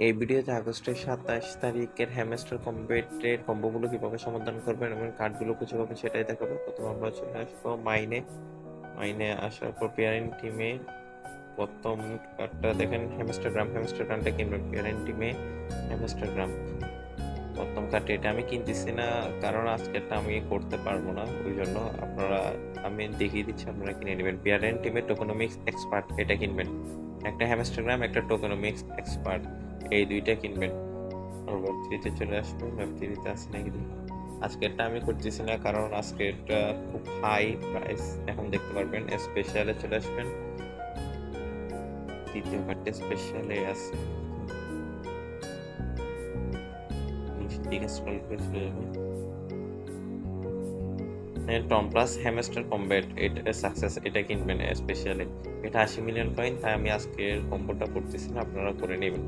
এই ভিডিওতে আগস্টের 27 তারিখের হ্যামস্টার কম্বেটের কম্বোগুলো কিভাবে সমাধান করবেন এবং কার্ডগুলো খুঁজে পাবেন সেটাই দেখাবো। প্রথমে আমরা চলে আসবো মাইনে আসার পর পেয়ারেন্ট টিমে প্রথম কার্ডটা দেখেন হ্যামস্টার গ্রামটা কিনবেন পেয়ারেন্ট টিমে হ্যামস্টার গ্রাম প্রথম কার্ডটা। এটা আমি কিনতেছি না কারণ আজকেরটা আমি করতে পারবো না, ওই জন্য আমি দেখিয়ে দিচ্ছি, আপনারা কিনে নেবেন। পেয়ারেন্ট টিমে টোকেনোমিক্স এক্সপার্ট এটা কিনবেন, একটা হ্যামস্টার গ্রাম একটা টোকেনোমিক্স এক্সপার্ট, এই দুইটা কিনবেন। আর ওয়েব3-তে চলে আসবে, ওয়েব3-তে আছে নাকি দেখি। আজকেরটা আমি করতেছি না কারণ আজকেরটা খুব হাই প্রাইস, এখন দেখতে পারবেন। স্পেশালে চলে আসবেন, দ্বিতীয় কার্ডটা স্পেশালে আছে, নিচের দিকে স্ক্রল করে চলে যাবেন। টম প্লাস হ্যামস্টার কম্ব্যাট এটা সাকসেস, এটা কিনবেন স্পেশালে। এটা 80 মিলিয়ন কয়েন, তাই আমি আজকের কম্বোটা করতেছি না, আপনারা করে নেবেন।